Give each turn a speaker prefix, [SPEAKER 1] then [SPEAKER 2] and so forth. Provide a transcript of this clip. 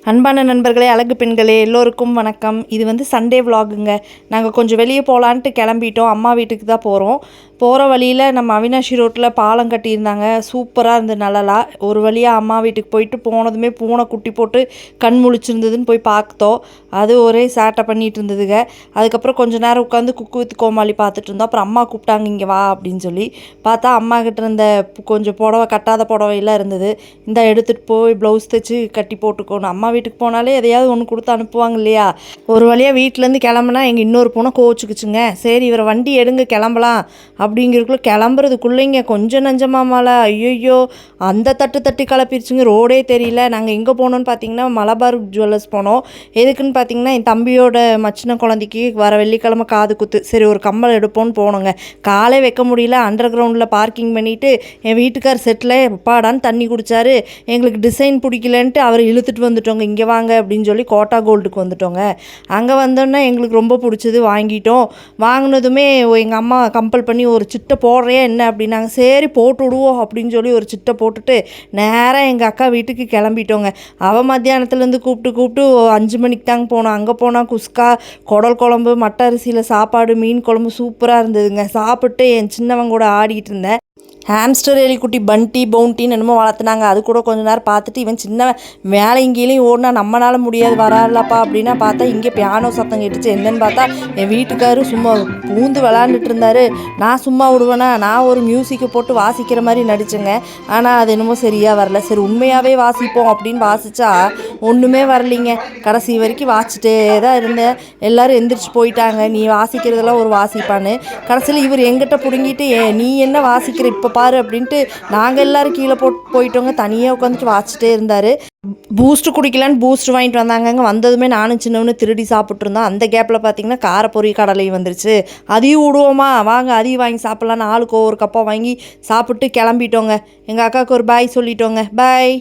[SPEAKER 1] அன்பான நண்பர்களே, அழகு பெண்களே எல்லோருக்கும் வணக்கம். இது வந்து சண்டே விலாகுங்க. நாங்கள் கொஞ்சம் வெளியே போகலான்ட்டு கிளம்பிட்டோம். அம்மா வீட்டுக்கு தான் போகிறோம். போகிற வழியில் நம்ம அவினாஷி ரோட்டில் பாலம் கட்டியிருந்தாங்க. சூப்பராக இருந்தது நிழலாக. ஒரு வழியாக அம்மா வீட்டுக்கு போயிட்டு போனதுமே பூனை குட்டி போட்டு கண் முழிச்சிருந்ததுன்னு போய் பார்த்தோம். அது ஒரே சேட்டை பண்ணிகிட்டு இருந்ததுங்க. அதுக்கப்புறம் கொஞ்ச நேரம் உட்காந்து குக்கு வித் கோமாளி பார்த்துட்டு இருந்தோம். அப்புறம் அம்மா கூப்பிட்டாங்க இங்கே வா அப்படின்னு சொல்லி. பார்த்தா அம்மா கிட்ட இருந்த கொஞ்சம் புடவை, கட்டாத புடவையெல்லாம் இருந்தது. இந்த எடுத்துகிட்டு போய் ப்ளவுஸ் தைச்சி கட்டி போட்டுக்கோணும். அம்மா வீட்டுக்கு போனாலே எதையாவது ஒன்று கொடுத்து அனுப்புவாங்க இல்லையா. ஒரு வழியாக வீட்டிலேருந்து கிளம்புனா எங்கள் இன்னொரு பூனை கோச்சுக்குச்சுங்க. சரி இவரை வண்டி எடுங்க கிளம்பலாம் அப்படிங்கிறதுக்குள்ளே கிளம்புறதுக்குள்ளேங்க கொஞ்சம் நஞ்சமாமால ஐயோ அந்த தட்டி கலப்பிடுச்சுங்க. ரோடே தெரியல. நாங்கள் எங்கே போனோன்னு பார்த்தீங்கன்னா மலபார் ஜுவல்லர்ஸ் போனோம். எதுக்குன்னு பார்த்தீங்கன்னா என் தம்பியோட மச்சின குழந்தைக்கு வர வெள்ளிக்கிழமை காது குத்து. சரி ஒரு கம்மல் எடுப்போன்னு போனோங்க. காலே வைக்க முடியல. அண்டர் கிரவுண்டில் பார்க்கிங் பண்ணிவிட்டு என் வீட்டுக்கார் செட்டில் எப்பாடான்னு தண்ணி குடித்தாரு. எங்களுக்கு டிசைன் பிடிக்கலன்ட்டு அவர் இழுத்துட்டு வந்துட்டோங்க. இங்கே வாங்க அப்படின்னு சொல்லி கோட்டா கோல்டுக்கு வந்துட்டோங்க. அங்கே வந்தோன்னா எங்களுக்கு ரொம்ப பிடிச்சது வாங்கிட்டோம். வாங்கினதுமே எங்கள் அம்மா கம்பல் பண்ணி ஒரு சிட்டை போடுறியா என்ன அப்படின்னாங்க. சரி போட்டு விடுவோம் அப்படின்னு சொல்லி ஒரு சிட்டை போட்டுட்டு நேராக எங்கள் அக்கா வீட்டுக்கு கிளம்பிட்டோங்க. அவள் மத்தியானத்துலேருந்து கூப்பிட்டு 5 மணிக்கு தாங்க போனோம். அங்கே போனால் குஸ்கா, குடல் குழம்பு, மட்டை அரிசியில் சாப்பாடு, மீன் குழம்பு சூப்பராக இருந்ததுங்க. சாப்பிட்டு என் சின்னவங்க கூட ஆடிக்கிட்டு இருந்தேன். ஹாம்ஸ்டர் எலிக்குட்டி பண்டி பவுண்டின்னு என்னமோ வளர்த்துனாங்க. அது கூட கொஞ்சம் நேரம் பார்த்துட்டு இவன் சின்ன மேலே இங்கேயும் ஓடினா நம்மளால முடியாது வராலப்பா அப்படின்னா பார்த்தா இங்கே பியானோ சத்தம் கேட்டுச்சு. என்னன்னு பார்த்தா என் வீட்டுக்காரு சும்மா பூந்து விளாண்டுட்டு இருந்தார். நான் சும்மா விடுவேனா, நான் ஒரு மியூசிக்கை போட்டு வாசிக்கிற மாதிரி நடிச்சேங்க. ஆனால் அது என்னமோ சரியாக வரல. சரி உண்மையாகவே வாசிப்போம் அப்படின்னு வாசித்தா ஒன்றுமே வரலிங்க. கடைசி வரைக்கும் வாசிச்சிட்டே தான் இருந்தேன். எல்லோரும் எந்திரிச்சு போயிட்டாங்க. நீ வாசிக்கிறதெல்லாம் ஒரு வாசிப்பான்னு. கடைசியில் இவர் எங்கிட்ட பிடுங்கிட்டு நீ என்ன வாசிக்கிற இப்போ பாரு அப்படின்ட்டு நாங்கள் எல்லோரும் கீழே போயிட்டோங்க. தனியாக உட்காந்துட்டு வாசிச்சிட்டே இருந்தார். பூஸ்ட்டு குடிக்கலான்னு பூஸ்ட் வாங்கிட்டு வந்தாங்கங்க. வந்ததுமே நானும் சின்னவனு திருடி சாப்பிட்ருந்தோம். அந்த கேப்பில் பார்த்தீங்கன்னா காரப்பொரி கடலையும் வந்துருச்சு. அதையும் விடுவோமா வாங்க அதையும் வாங்கி சாப்பிட்லான்னு ஆளுக்கு ஒவ்வொரு கப்பாக வாங்கி சாப்பிட்டு கிளம்பிட்டோங்க. எங்கள் அக்காவுக்கு ஒரு பாய் சொல்லிட்டோங்க. பாய்.